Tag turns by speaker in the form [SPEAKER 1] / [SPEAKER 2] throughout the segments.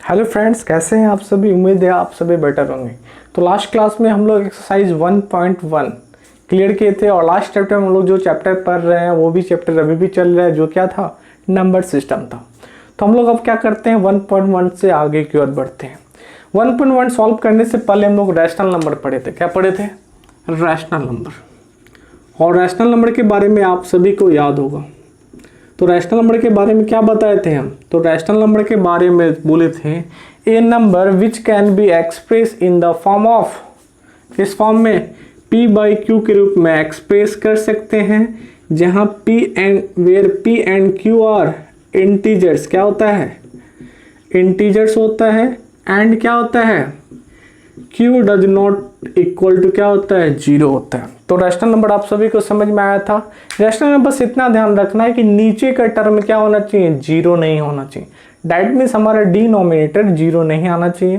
[SPEAKER 1] Hello friends, कैसे हैं आप सभी। उम्मीद है आप सभी बेटर होंगे। तो लास्ट क्लास में हम लोग एक्सरसाइज 1.1 क्लियर किए थे और लास्ट चैप्टर में हम लोग जो चैप्टर पढ़ रहे हैं वो भी चैप्टर अभी भी चल रहा है, जो क्या था, नंबर सिस्टम था। तो हम लोग अब क्या करते हैं, 1.1 से आगे की ओर बढ़ते हैं। 1.1 सॉल्व करने से पहले हम लोग रैशनल नंबर पढ़े थे। क्या पढ़े थे? Rational number. और रैशनल नंबर के बारे में आप सभी को याद होगा। तो रैशनल नंबर के बारे में क्या बताए थे हम? तो रैशनल नंबर के बारे में बोले थे a number which can be express in the form of, किस फॉर्म में, p बाई क्यू के रूप में एक्सप्रेस कर सकते हैं, जहां p and where p and q are integers. क्या होता है? इंटीजर्स होता है। एंड क्या होता है? q does not equal to क्या होता है? 0 होता है। तो रैशनल नंबर आप सभी को समझ में आया था। रैशनल में बस इतना ध्यान रखना है कि नीचे का टर्म क्या होना चाहिए? 0 नहीं होना चाहिए। दैट मीन्स हमारा डिनोमिनेटर 0 नहीं आना चाहिए।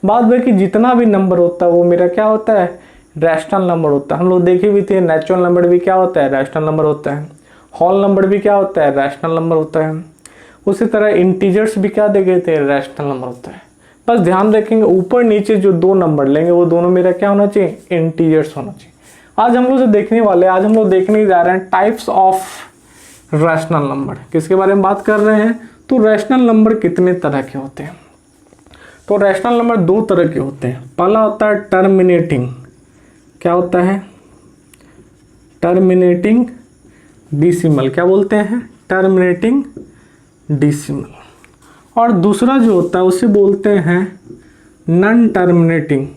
[SPEAKER 1] बाद बाकी जितना भी नंबर होता है वो मेरा क्या होता है? रैशनल नंबर होता है। हम लोग देखे भी थे नेचुरल नंबर भी क्या होता है? रैशनल नंबर होता है। होल नंबर भी क्या होता है? रैशनल नंबर होता है। उसी तरह इंटीजर्स भी क्या देखे थे? रैशनल नंबर होता है। बस ध्यान रखेंगे ऊपर नीचे जो दो नंबर लेंगे वो दोनों मेरा क्या होना चाहिए? इंटीजर्स होना चाहिए। आज हम लोग जो देखने वाले हैं, आज हम लोग देखने जा रहे हैं टाइप्स ऑफ रैशनल नंबर। किसके बारे में बात कर रहे हैं? तो रैशनल नंबर कितने तरह के होते हैं? तो रैशनल नंबर दो तरह के होते हैं। पहला होता है टर्मिनेटिंग। क्या होता है? Terminating decimal. क्या बोलते हैं? Terminating decimal. और दूसरा जो होता है उसे बोलते हैं नॉन टर्मिनेटिंग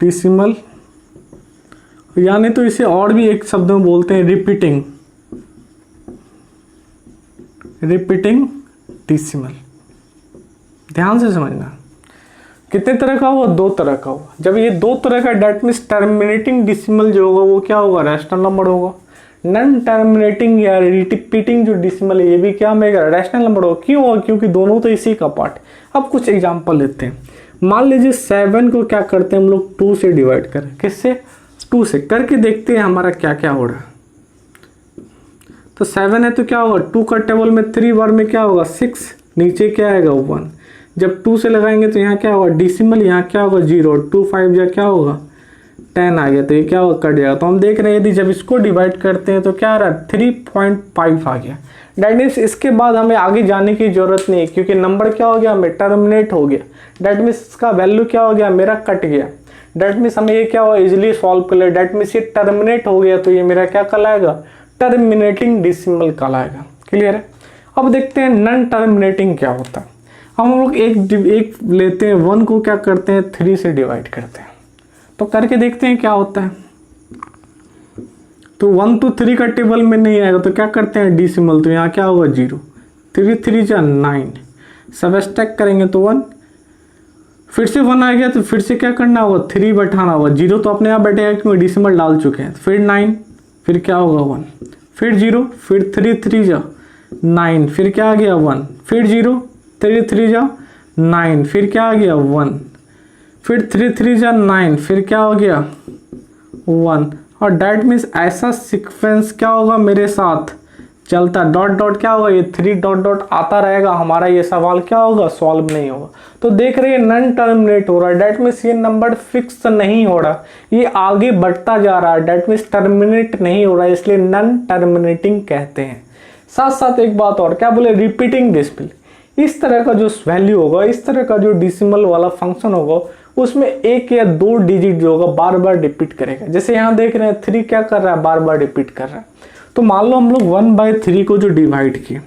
[SPEAKER 1] डिसिमल, यानी तो इसे और भी एक शब्द में बोलते हैं रिपीटिंग डिसिमल। ध्यान से समझना। कितने तरह का हुआ? दो तरह का हुआ। जब ये दो तरह का, डेट मीन्स टर्मिनेटिंग डिसिमल जो होगा वो क्या होगा? रैशनल नंबर होगा। नॉन टर्मिनेटिंग या रिपीटिंग जो डिसिमल है ये भी क्या होगा? रैशनल नंबर होगा। क्यों होगा? क्योंकि दोनों तो इसी का पार्ट। अब कुछ एग्जांपल लेते हैं। मान लीजिए 7 को क्या करते हैं हम लोग? 2 से डिवाइड करें। किससे? 2 से। करके देखते हैं हमारा क्या क्या हो रहा है। तो 7 है तो क्या होगा? 2 का टेबल में 3 बार में क्या होगा? 6। नीचे क्या आएगा? 1। जब 2 से लगाएंगे तो यहाँ क्या होगा? डिसिमल। यहाँ क्या होगा? 0। 2 5 या क्या होगा? 10 आ गया। तो ये क्या होगा? कट जाएगा। तो हम देख रहे हैं यदि जब इसको डिवाइड करते हैं तो क्या आ रहा है? 3.5 आ गया। डेट मीन्स इसके बाद हमें आगे जाने की जरूरत नहीं है, क्योंकि नंबर क्या हो गया? हमें टर्मिनेट हो गया। डेट मीन्स इसका वैल्यू क्या हो गया? मेरा कट गया। डेट मीन्स हमें ये क्या हुआ? इजिली सॉल्व कर लिया। डेट मीन्स ये टर्मिनेट हो गया तो ये मेरा क्या कहलाएगा? टर्मिनेटिंग डिसिमल कहलाएगा। क्लियर है? अब देखते हैं नॉन टर्मिनेटिंग क्या होता है। हम लोग एक लेते हैं, 1 को क्या करते हैं? 3 से डिवाइड करते हैं। तो करके देखते हैं क्या होता है। तो 1 तो 3 का टेबल में नहीं आएगा तो क्या करते हैं? डिसिमल। तो यहाँ क्या होगा? 0। 3 3 जा 9। सब स्टैक करेंगे तो 1। फिर से 1 आ गया तो फिर से क्या करना होगा? 3 बैठाना होगा। 0 तो अपने आप बैठेगा क्योंकि डिसिमल डाल चुके हैं। फिर 9, फिर क्या होगा? 1, फिर 0, फिर 3 3 जा 9, फिर क्या आ गया? 1, फिर 0, 3 3 जा 9, फिर क्या आ गया? 1, फिर 3 3 जा 9, फिर क्या हो गया? 1। और डैट मीन्स ऐसा सीक्वेंस क्या होगा मेरे साथ चलता, डॉट डॉट क्या होगा? ये 3 डॉट डॉट आता रहेगा। हमारा ये सवाल क्या होगा? सॉल्व नहीं होगा। तो देख रहे हैं नॉन टर्मिनेट हो रहा है। डैट मीन्स ये नंबर फिक्स नहीं हो रहा, ये आगे बढ़ता जा रहा है। डैट मीन्स टर्मिनेट नहीं हो रहा है, इसलिए नॉन टर्मिनेटिंग कहते हैं। साथ साथ एक बात और, क्या बोले? Repeating decimal. इस तरह का जो वैल्यू होगा, इस तरह का जो डिसिमल वाला फंक्शन होगा, उसमें 1 या 2 डिजिट जो होगा बार बार रिपीट करेगा। जैसे यहाँ देख रहे हैं 3 क्या कर रहा है? बार बार रिपीट कर रहा है। तो मान लो हम लोग 1/3 को जो डिवाइड किए,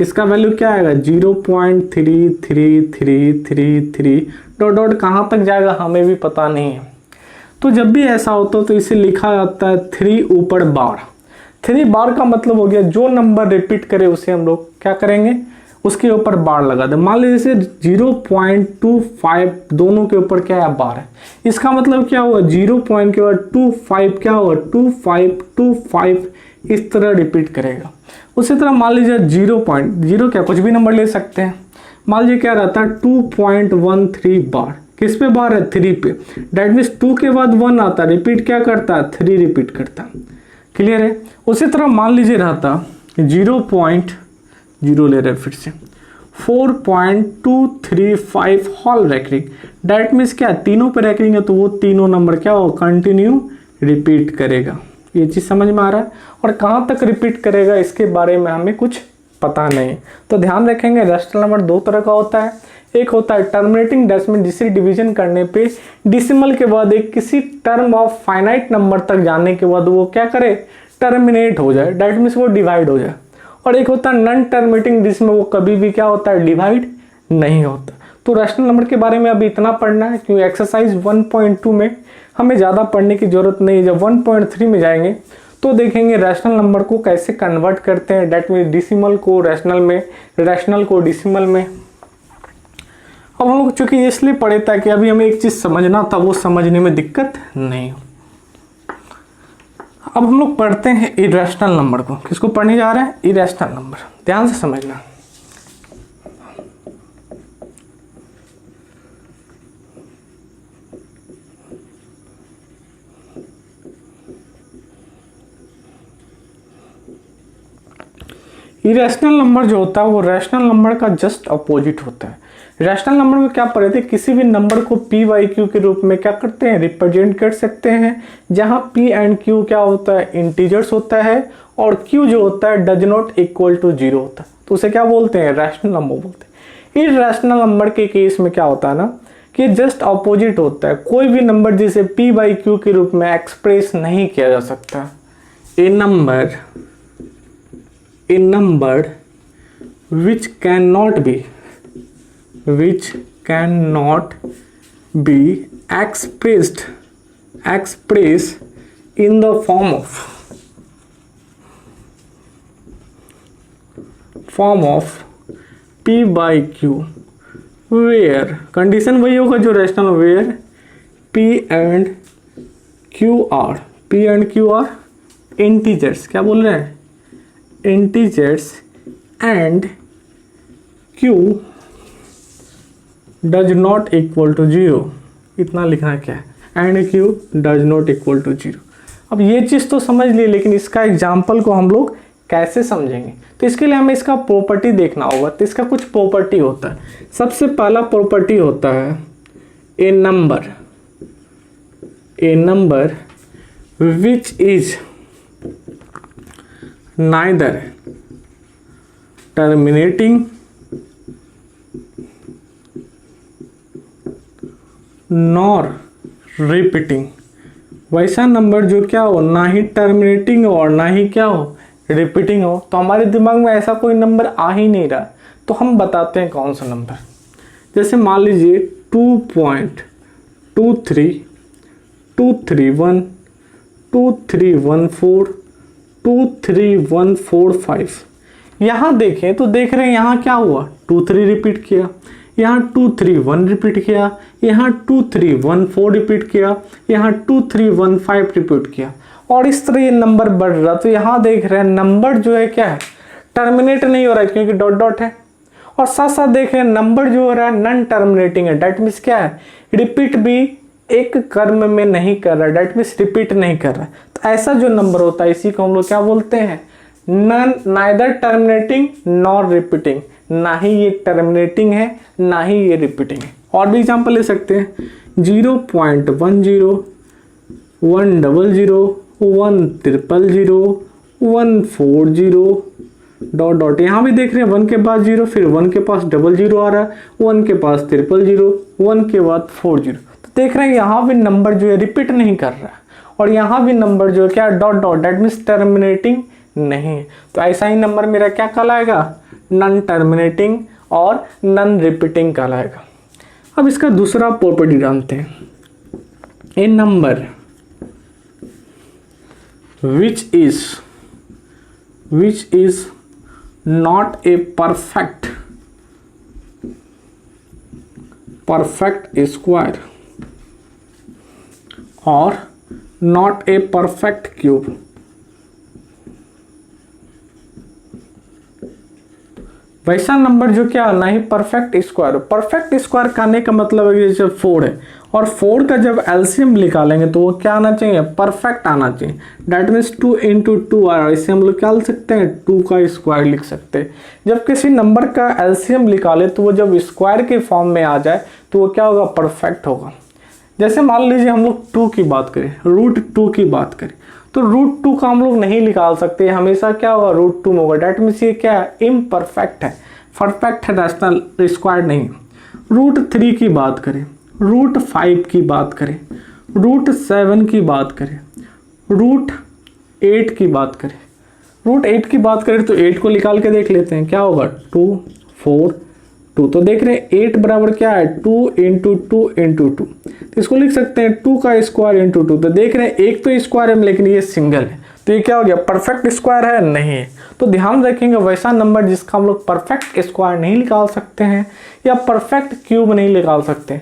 [SPEAKER 1] इसका वैल्यू क्या आएगा? 0.3333 डॉट डॉट कहाँ तक जाएगा हमें भी पता नहीं है। तो जब भी ऐसा होता है तो इसे लिखा जाता है 3 ऊपर बार। 3 बार का मतलब हो गया जो नंबर रिपीट करे उसे हम लोग क्या करेंगे? उसके ऊपर बार लगा दे। मान लीजिए 0.25 दोनों के ऊपर क्या है? बार है। इसका मतलब क्या हुआ? 0 के बाद 25 क्या होगा? 2525 इस तरह रिपीट करेगा। उसी तरह मान लीजिए 0 क्या, कुछ भी नंबर ले सकते हैं। मान लीजिए क्या रहता है? 2.13 बार। किस पे बार है? 3 पे। डेट मीन्स 2 के बाद 1 आता है, रिपीट क्या करता है? 3 रिपीट करता है। क्लियर है। उसी तरह मान लीजिए रहता 0.0 ले रहे फिर से 4.235 हॉल रैंकिंग, डैट मीन्स क्या तीनों पे रैंकिंग है तो वो तीनों नंबर क्या हो कंटिन्यू रिपीट करेगा। ये चीज़ समझ में आ रहा है। और कहाँ तक रिपीट करेगा इसके बारे में हमें कुछ पता नहीं, तो ध्यान रखेंगे रैशनल नंबर दो तरह का होता है। एक होता है टर्मिनेटिंग डेसिमल, जिसे डिवीजन करने पे डेसिमल के बाद एक किसी टर्म ऑफ फाइनाइट नंबर तक जाने के बाद वो क्या करे टर्मिनेट हो जाए, डेट मीन्स वो डिवाइड हो जाए। और एक होता है नॉन टर्मिनेटिंग, जिसमें वो कभी भी क्या होता है डिवाइड नहीं होता। तो रैशनल नंबर के बारे में अभी इतना पढ़ना है, क्योंकि एक्सरसाइज 1.2 में हमें ज़्यादा पढ़ने की जरूरत नहीं है। जब 1.3 में जाएंगे तो देखेंगे रैशनल नंबर को कैसे कन्वर्ट करते हैं, डेट मीन्स डिसिमल को रैशनल में, रैशनल को डिसिमल में। अब हम लोग चूंकि इसलिए पढ़े ताकि अभी हमें एक चीज़ समझना था, वो समझने में दिक्कत नहीं हो। अब हम लोग पढ़ते हैं इरेशनल नंबर को। किसको पढ़ने जा रहे हैं? Irrational number. ध्यान से समझना। इरेशनल नंबर जो होता है वो रैशनल नंबर का जस्ट अपोजिट होता है। रैशनल नंबर में क्या पढ़े थे, किसी भी नंबर को पी वाई क्यू के रूप में क्या करते हैं रिप्रेजेंट कर सकते हैं, जहां पी एंड क्यू क्या होता है इंटीजर्स होता है और क्यू जो होता है डज नॉट इक्वल टू 0 होता है, तो उसे क्या बोलते हैं रैशनल नंबर बोलते हैं। इरेशनल नंबर के केस में क्या होता है ना कि जस्ट अपोजिट होता है। कोई भी नंबर जिसे पी बाई क्यू के रूप में एक्सप्रेस नहीं किया जा सकता। ए number which cannot be expressed in the form of p by q, where condition वही होगा जो rational, where p and q are integers. क्या बोल रहे हैं? Integers and q does not equal to 0। इतना लिखना क्या है, and q does not equal to 0। अब ये चीज़ तो समझ लिए, लेकिन इसका एग्जाम्पल को हम लोग कैसे समझेंगे, तो इसके लिए हमें इसका प्रॉपर्टी देखना होगा। तो इसका कुछ प्रॉपर्टी होता है। सबसे पहला प्रॉपर्टी होता है a number which is neither terminating nor repeating. वैसा नंबर जो क्या हो ना ही टर्मिनेटिंग हो और ना ही क्या हो रिपीटिंग हो। तो हमारे दिमाग में ऐसा कोई नंबर आ ही नहीं रहा, तो हम बताते हैं कौन सा नंबर। जैसे मान लीजिए 2.23, 231, 2314, 23145। यहाँ देखें तो देख रहे हैं यहाँ क्या हुआ 23 रिपीट किया, यहाँ 231 रिपीट किया, यहाँ 2314 रिपीट किया, यहाँ 2315 रिपीट किया, और इस तरह ये नंबर बढ़ रहा। तो यहाँ देख रहे हैं नंबर जो है क्या है टर्मिनेट नहीं हो रहा है, क्योंकि डॉट डॉट है। और साथ साथ देख रहे हैं नंबर जो हो रहा है नॉन टर्मिनेटिंग है, डेट मीन्स क्या है रिपीट भी एक कर्म में नहीं कर रहा है, डेट मीन्स रिपीट नहीं कर रहा है। तो ऐसा जो नंबर होता है इसी को हम लोग क्या बोलते हैं नाइदर टर्मिनेटिंग नॉर रिपीटिंग। ना ही ये टर्मिनेटिंग है ना ही ये रिपीटिंग है। और भी एग्जांपल ले सकते हैं 0.10, 100, 100, 140 डॉट डॉट। यहाँ भी देख रहे हैं 1 के पास 0, फिर 1 के पास 00 आ रहा है, 1 के पास 000, 1 के बाद 40। तो देख रहे हैं यहाँ भी नंबर जो है रिपीट नहीं कर रहा है, और यहाँ भी नंबर जो है क्या dot dot, that means terminating नहीं है। तो ऐसा ही नंबर मेरा क्या कहलाएगा नॉन टर्मिनेटिंग और नॉन रिपीटिंग कहलाएगा। अब इसका दूसरा प्रॉपर्टी जानते हैं। ए number which is not a perfect square or not a perfect cube वैसा नंबर जो क्या ना ही परफेक्ट स्क्वायर हो। परफेक्ट स्क्वायर कहने का मतलब है जैसे 4 है और 4 का जब एलसीएम निकालेंगे तो वो क्या आना चाहिए, परफेक्ट आना चाहिए। डेट मीन्स 2 इंटू 2 आ रहा है, इसे हम लोग क्या लिख सकते हैं, 2 का स्क्वायर लिख सकते हैं। जब किसी नंबर का एलसीएम निकाले तो वो जब स्क्वायर के फॉर्म में आ जाए तो वो क्या होगा, परफेक्ट होगा। जैसे मान लीजिए हम लोग 2 की बात करें, √2 की बात करें तो √2 का हम लोग नहीं निकाल सकते, हमेशा क्या होगा, √2 में होगा। डेट मीन्स ये क्या है, इम्परफेक्ट है, परफेक्ट है, रैशनल स्क्वायर नहीं। √3 की बात करें, √5 की बात करें, √7 की बात करें, √8 की बात करें, √8 की बात करें तो 8 को निकाल के देख लेते हैं, क्या होगा, 2 4 2। तो देख रहे हैं 8 बराबर क्या है, 2 इंटू 2 इंटू 2। तो इसको लिख सकते हैं 2 का स्क्वायर इंटू 2। तो देख रहे हैं एक तो स्क्वायर है लेकिन ये सिंगल है, तो ये क्या हो गया, परफेक्ट स्क्वायर है, नहीं है। तो ध्यान रखेंगे वैसा नंबर जिसका हम लोग परफेक्ट स्क्वायर नहीं निकाल सकते हैं या परफेक्ट क्यूब नहीं निकाल सकते।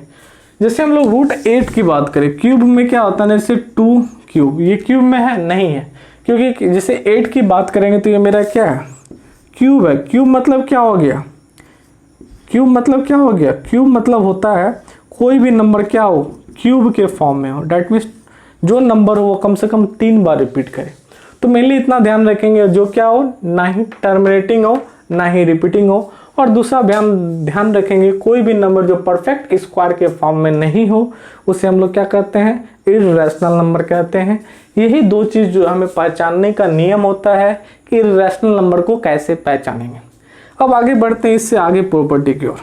[SPEAKER 1] जैसे हम लोग √8 की बात करें, क्यूब में क्या होता है, जैसे 2 क्यूब, ये क्यूब में है, नहीं है, क्योंकि जैसे 8 की बात करेंगे तो ये मेरा क्या है, क्यूब है। क्यूब मतलब क्या हो गया, क्यूब मतलब क्या हो गया, क्यूब मतलब होता है कोई भी नंबर क्या हो, क्यूब के फॉर्म में हो। डेट मीन्स जो नंबर हो वो कम से कम 3 बार रिपीट करे। तो मेनली इतना ध्यान रखेंगे, जो क्या हो, ना ही टर्मिनेटिंग हो ना ही रिपीटिंग हो। और दूसरा ध्यान रखेंगे कोई भी नंबर जो परफेक्ट स्क्वायर के फॉर्म में नहीं हो उसे हम लोग क्या कहते हैं, इर्रेशनल नंबर कहते हैं। यही 2 चीज़ जो हमें पहचानने का नियम होता है कि इर्रेशनल नंबर को कैसे पहचानेंगे। अब आगे बढ़ते हैं इससे आगे प्रॉपर्टी की ओर।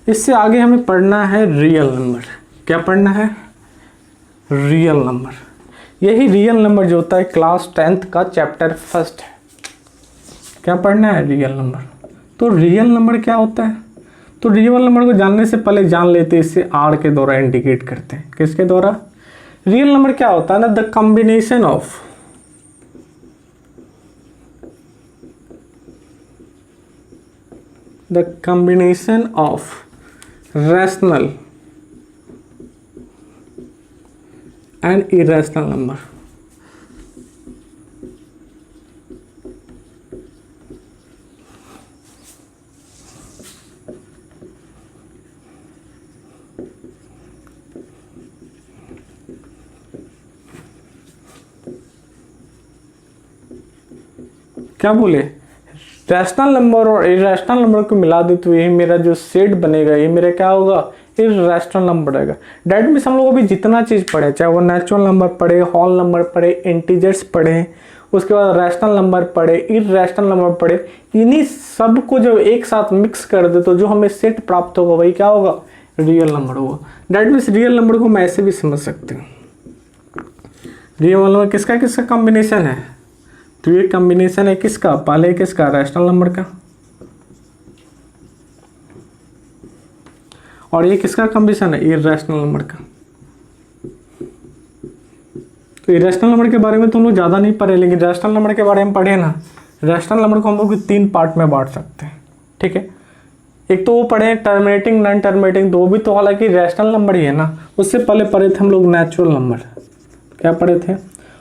[SPEAKER 1] इससे आगे हमें पढ़ना है रियल नंबर। क्या पढ़ना है, रियल नंबर। यही रियल नंबर जो होता है क्लास 10th का चैप्टर 1 है। क्या पढ़ना है, रियल नंबर। तो रियल नंबर क्या होता है, तो रियल नंबर को जानने से पहले जान लेते हैं, इससे आर के द्वारा इंडिकेट करते हैं। किसके द्वारा, रियल नंबर क्या होता है ना, the combination of the combination of rational and irrational number। क्या बोले, रैशनल नंबर और इरेशनल नंबर को मिला दे तो यही मेरा जो सेट बनेगा, ये मेरा क्या होगा, इरेशनल नंबर रहेगा। डेट मीन्स हम लोग अभी जितना चीज़ पढ़े, चाहे वो नेचुरल नंबर पढ़े, होल नंबर पढ़े, इंटीजर्स पढ़े, उसके बाद रैशनल नंबर पढ़े, इरेशनल नंबर पढ़े, इन्हीं सब को जब एक साथ मिक्स कर दे तो जो हमें सेट प्राप्त होगा वही क्या होगा, रियल नंबर होगा। डेट मीन्स रियल नंबर को हम ऐसे भी समझ सकते हैं, रियल नंबर किसका किसका कॉम्बिनेशन है, तो ये कॉम्बिनेशन है किसका, पहले किसका, रैशनल नंबर का, और ये किसका कॉम्बिनेशन है, इरेशनल नंबर का। तो इरेशनल नंबर के बारे में तो हम लोग ज़्यादा नहीं पढ़े, लेकिन रैशनल नंबर के बारे में पढ़े ना। रैशनल नंबर को हम लोग 3 पार्ट में बांट सकते हैं, ठीक है। एक तो वो पढ़े टर्मिनेटिंग, नॉन टर्मिनेटिंग, तो वो भी तो हालांकि रैशनल नंबर ही है ना। उससे पहले पढ़े थे हम लोग नेचुरल नंबर। क्या पढ़े थे,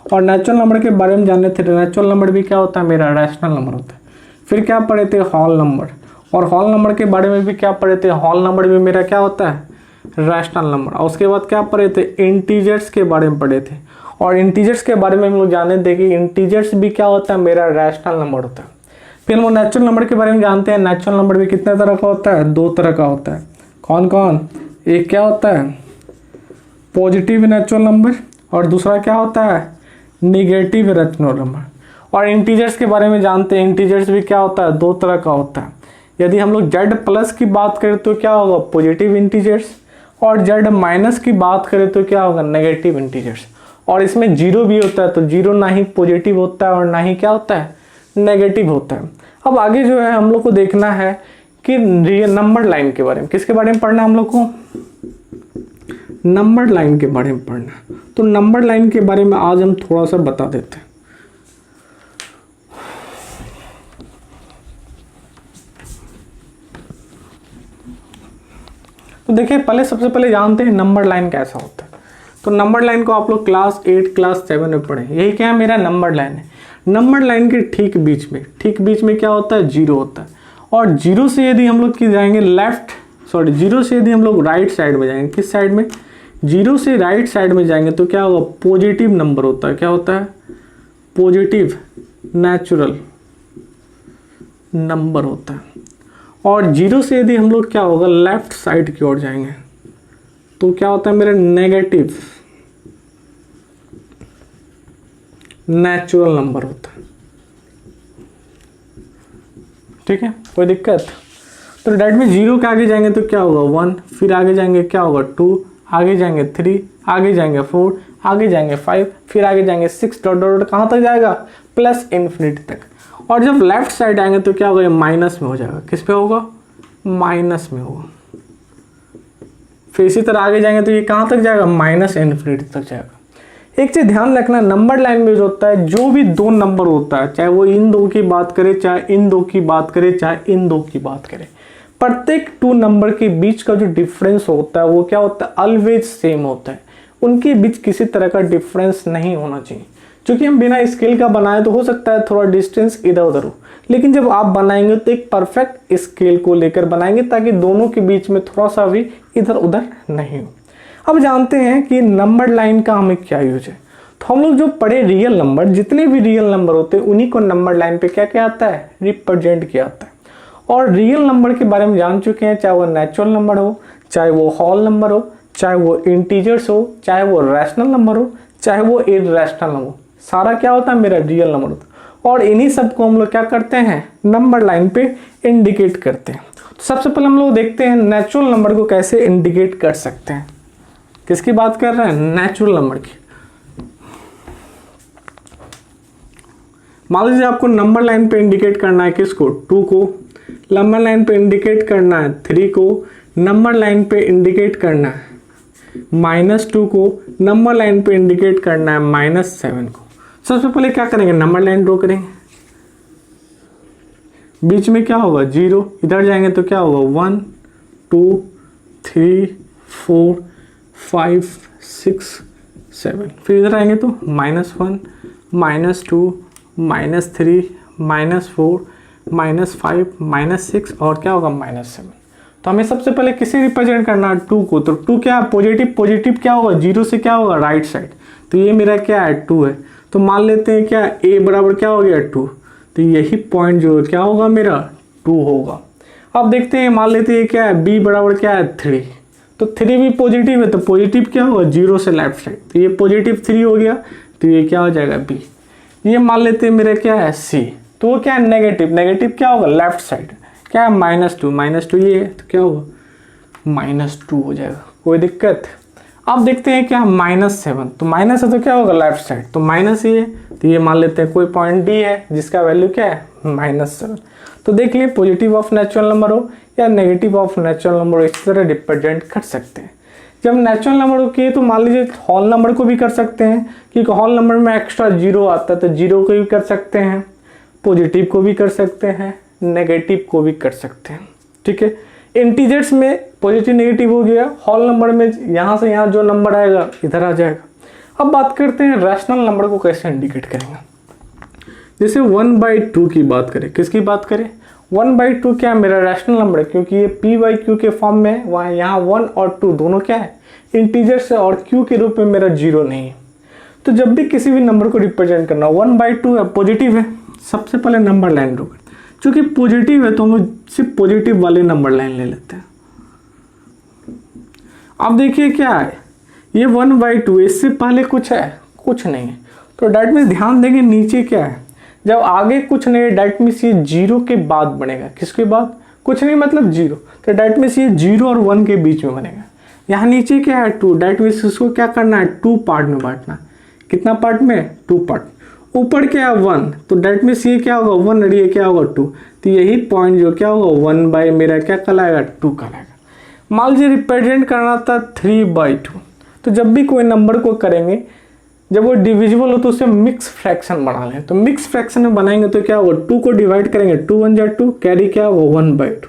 [SPEAKER 1] और नेचुरल नंबर के बारे में जाने थे। नेचुरल नंबर भी क्या होता है, मेरा रैशनल नंबर होता है। फिर क्या पढ़े थे, होल नंबर, और होल नंबर के बारे में भी क्या पढ़े थे, होल नंबर भी मेरा क्या होता है, रैशनल नंबर। और उसके बाद क्या पढ़े थे, इंटीजर्स के बारे में पढ़े थे, और इंटीजर्स के बारे में हम लोग जाने थे कि इंटीजर्स भी क्या होता है, मेरा रैशनल नंबर होता है। फिर हम नेचुरल नंबर के बारे में जानते हैं, नेचुरल नंबर भी कितने तरह का होता है, 2 तरह का होता है। कौन कौन, एक क्या होता है, पॉजिटिव नेचुरल नंबर, और दूसरा क्या होता है, निगेटिव नेचुरल नंबर। और इंटीजर्स के बारे में जानते हैं, इंटीजर्स भी क्या होता है, 2 तरह का होता है। यदि हम लोग जेड प्लस की बात करें तो क्या होगा, पॉजिटिव इंटीजर्स, और जेड माइनस की बात करें तो क्या होगा, नेगेटिव इंटीजर्स। और इसमें जीरो भी होता है, तो जीरो ना ही पॉजिटिव होता है और ना ही क्या होता है, नेगेटिव होता है। अब आगे जो है हम लोग को देखना है कि नंबर लाइन के बारे में, किसके बारे में पढ़ना है हम लोग को, नंबर लाइन के बारे में पढ़ना। तो नंबर लाइन के बारे में आज हम थोड़ा सा बता देते हैं। तो देखिए, पहले सबसे पहले जानते हैं नंबर लाइन कैसा होता है। तो नंबर लाइन को आप लोग क्लास 8 क्लास 7 में पढ़े। यही क्या है, मेरा नंबर लाइन है। नंबर लाइन के ठीक बीच में क्या होता है, जीरो होता है। और जीरो से यदि हम लोग जाएंगे जीरो से यदि हम लोग राइट साइड में जाएंगे, किस साइड में, जीरो से राइट साइड में जाएंगे तो क्या होगा, पॉजिटिव नंबर होता है। क्या होता है, पॉजिटिव नेचुरल नंबर होता है। और जीरो से यदि हम लोग क्या होगा, लेफ्ट साइड की ओर जाएंगे तो क्या होता है मेरा, नेगेटिव नेचुरल नंबर होता है। ठीक है, कोई दिक्कत। तो डेट में जीरो के आगे जाएंगे तो क्या होगा, 1, फिर आगे जाएंगे क्या होगा, 2, आगे जाएंगे 3, आगे जाएंगे 4, आगे जाएंगे 5, फिर आगे जाएंगे 6 डॉट डॉट कहाँ तक जाएगा, प्लस इन्फिनिटी तक। और जब लेफ्ट साइड आएंगे तो क्या होगा, ये माइनस में हो जाएगा। किस पे होगा, माइनस में होगा। फिर इसी तरह आगे जाएंगे तो ये कहाँ तक जाएगा, माइनस इन्फिनिटी तक जाएगा। एक चीज ध्यान रखना, नंबर लाइन में जो होता है, जो भी दो नंबर होता है, चाहे वो इन दो की बात करे, चाहे इन दो की बात करे, चाहे इन दो की बात करे, प्रत्येक 2 नंबर के बीच का जो डिफरेंस होता है वो क्या होता है, ऑलवेज सेम होता है। उनके बीच किसी तरह का डिफरेंस नहीं होना चाहिए। क्योंकि हम बिना स्केल का बनाए तो हो सकता है थोड़ा डिस्टेंस इधर उधर हो, लेकिन जब आप बनाएंगे तो एक परफेक्ट स्केल को लेकर बनाएंगे ताकि दोनों के बीच में थोड़ा सा भी इधर उधर नहीं हो। अब जानते हैं कि नंबर लाइन का हमें क्या यूज है। तो हम लोग जो पढ़े रियल नंबर, जितने भी रियल नंबर होते हैं उन्हीं को नंबर लाइन पे क्या क्या आता है, रिप्रेजेंट किया आता है। और रियल नंबर के बारे में जान चुके हैं, चाहे वो नेचुरल नंबर हो, चाहे वो होल नंबर हो, चाहे वो इंटीजर्स हो, चाहे वो रैशनल नंबर हो, चाहे वो इररेशनल नंबर हो, सारा क्या होता है मेरा रियल नंबर होता है। और इन्हीं सबको हम लोग क्या करते हैं, नंबर लाइन पे इंडिकेट करते हैं। तो सबसे पहले हम लोग देखते हैं नेचुरल नंबर को कैसे इंडिकेट कर सकते हैं। किसकी बात कर रहे हैं, नेचुरल नंबर की। मान लीजिए आपको नंबर लाइन पे इंडिकेट करना है किसको, 2 को, नंबर लाइन पे इंडिकेट करना है 3 को, नंबर लाइन पे इंडिकेट करना है -2 को, नंबर लाइन पे इंडिकेट करना है -7 को। सबसे पहले क्या करेंगे, नंबर लाइन ड्रॉ करेंगे। बीच में क्या होगा, 0, इधर जाएंगे तो क्या होगा, 1 2 3 4 5 6 7, फिर इधर आएंगे तो -1 -2 -3 -4 -5 -6 और क्या होगा, -7। तो हमें सबसे पहले किसे रिप्रेजेंट करना है, 2 को। तो 2 क्या है, पॉजिटिव क्या होगा, 0 से क्या होगा, राइट साइड। तो ये मेरा क्या है, 2 है। तो मान लेते हैं क्या, a बराबर क्या हो गया, 2। तो यही पॉइंट जो क्या होगा मेरा, 2 होगा। अब देखते हैं, मान लेते हैं क्या है, b बराबर क्या है, 3। तो 3 भी पॉजिटिव है, तो पॉजिटिव क्या होगा, 0 से लेफ्ट साइड। तो ये पॉजिटिव 3 हो गया, तो ये क्या हो जाएगा, b। ये मान लेते हैं मेरा क्या है, c। तो वो क्या है, नेगेटिव क्या होगा, लेफ्ट साइड। क्या है, -2 ये है, तो क्या होगा, -2 हो जाएगा। कोई दिक्कत। अब देखते हैं क्या, -7। तो माइनस है तो क्या होगा, लेफ्ट साइड। तो माइनस ये है, तो ये मान लेते हैं कोई पॉइंट डी है जिसका वैल्यू क्या है, -7। तो देख लिए, पॉजिटिव ऑफ नेचुरल नंबर हो या नेगेटिव ऑफ नेचुरल नंबर हो, इस तरह रिप्रेजेंट कर सकते हैं। जब नेचुरल नंबर को किए तो मान लीजिए होल नंबर को भी कर सकते हैं, क्योंकि होल नंबर में एक्स्ट्रा 0 आता है, तो 0 को भी कर सकते हैं, पॉजिटिव को भी कर सकते हैं, नेगेटिव को भी कर सकते हैं। ठीक है, इंटीजर्स में पॉजिटिव नेगेटिव हो गया, होल नंबर में यहाँ से यहाँ जो नंबर आएगा इधर आ जाएगा। अब बात करते हैं रैशनल नंबर को कैसे इंडिकेट करेंगे। जैसे 1/2 की बात करें, किसकी बात करें, 1/2 क्या है, मेरा रैशनल नंबर है, क्योंकि ये p/q के फॉर्म में है। वहाँ यहाँ 1 और 2 दोनों क्या है, इंटीजर्स है, और q के रूप में मेरा 0 नहीं है। तो जब भी किसी भी नंबर को रिप्रेजेंट करना, 1/2 है, पॉजिटिव है, सबसे पहले नंबर लाइन ड्रॉ करते हैं। चूंकि पॉजिटिव है तो हम सिर्फ पॉजिटिव वाले नंबर लाइन ले लेते हैं। अब देखिए क्या है, ये 1/2, इससे पहले कुछ है, कुछ नहीं है। तो डेट मीन्स ध्यान देंगे नीचे क्या है, जब आगे कुछ नहीं है डेट मीन्स ये 0 के बाद बनेगा। किसके बाद, कुछ नहीं मतलब 0। तो डेट मीन्स ये 0 और 1 के बीच में बनेगा। यहाँ नीचे क्या है, 2, डेट मीन्स इसको क्या करना है, 2 पार्ट में बांटना। कितना पार्ट में, 2 पार्ट। ऊपर क्या है, 1, तो डेट मीन्स ये क्या होगा, 1 और ये क्या होगा, 2। तो यही पॉइंट जो क्या होगा, 1 बाई मेरा क्या कहलाएगा, 2 कहलाएगा। मान लीजिए रिप्रेजेंट करना था 3/2। तो जब भी कोई नंबर को करेंगे, जब वो डिविजिबल हो तो उसे मिक्स फ्रैक्शन बना लें। तो मिक्स फ्रैक्शन में बनाएंगे तो क्या होगा, 2 को डिवाइड करेंगे, 2 1 जा 2, कैरी क्या होगा, 1/2।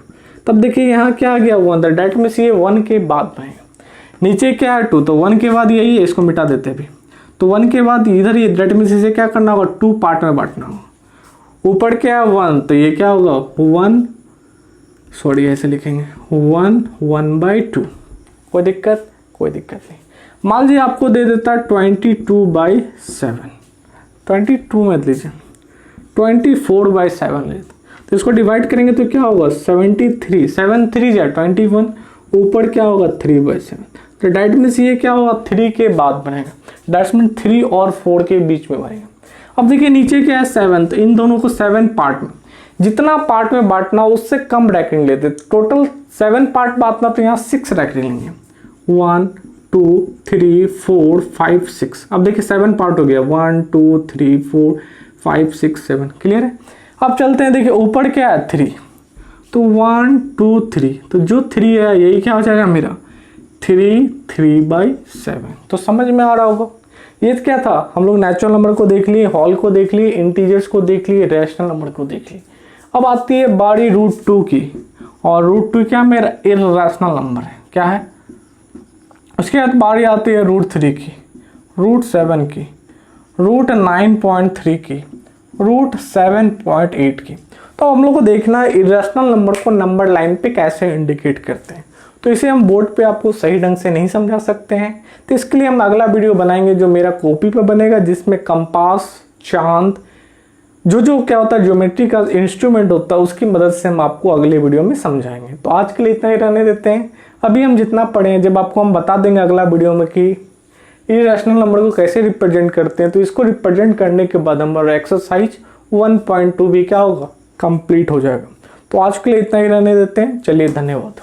[SPEAKER 1] तब देखिए यहाँ क्या आ गया, 1। डेट मीन्स ये 1 के बाद बनेगा। नीचे क्या है, 2, तो 1 के बाद यही है, इसको मिटा देते भी। तो 1 के बाद इधर ये दैट मीन्स इसे क्या करना होगा, 2 पार्ट में बांटना होगा। ऊपर क्या है 1, तो ये क्या होगा 1, सॉरी ऐसे लिखेंगे 1 1/2। कोई दिक्कत नहीं। मान लीजिए आपको दे देता है 22/7, 22 मत लीजिए 24/7 लेते, तो इसको डिवाइड करेंगे तो क्या होगा 73, 7 3 या 21, ऊपर क्या होगा 3/7। तो डेट मीन्स ये क्या होगा 3 के बाद बनेगा, डेट मीन 3 और 4 के बीच में बनेगा। अब देखिए नीचे क्या है 7, तो इन दोनों को 7 पार्ट में, जितना पार्ट में बांटना उससे कम रैंकिंग लेते, टोटल 7 पार्ट बांटना तो यहाँ 6 रैंकिंग लेंगे, 1 2 3 4 5 6। अब देखिए 7 पार्ट हो गया, 1 2 3 4 5 6 7, क्लियर है। अब चलते हैं, देखिए ऊपर क्या है 3, तो 1 2 3, तो जो 3 है यही क्या हो जाएगा मेरा 3/7। तो समझ में आ रहा होगा, ये क्या था, हम लोग नेचुरल नंबर को देख लिए, होल को देख लिए, इंटीजर्स को देख लिए, रैशनल नंबर को देख लिए। अब आती है बारी √2 की, और √2 क्या मेरा इर्रेशनल नंबर है, क्या है। उसके बाद बारी आती है √3 की, √7 की, √9.3 की, √7.8 की। तो हम लोग को देखना है इर्रेशनल नंबर को नंबर लाइन पे कैसे इंडिकेट करते हैं। तो इसे हम बोर्ड पे आपको सही ढंग से नहीं समझा सकते हैं, तो इसके लिए हम अगला वीडियो बनाएंगे जो मेरा कॉपी पे बनेगा, जिसमें कंपास, चांद, जो क्या होता है ज्योमेट्री का इंस्ट्रूमेंट होता है, उसकी मदद से हम आपको अगले वीडियो में समझाएंगे। तो आज के लिए इतना ही रहने देते हैं। अभी हम जितना पढ़े हैं, जब आपको हम बता देंगे अगला वीडियो में कि इर्रेशनल नंबर को कैसे रिप्रेजेंट करते हैं, तो इसको रिप्रेजेंट करने के बाद हमारा एक्सरसाइज 1.2 भी क्या होगा, कंप्लीट हो जाएगा। तो आज के लिए इतना ही रहने देते हैं। चलिए, धन्यवाद।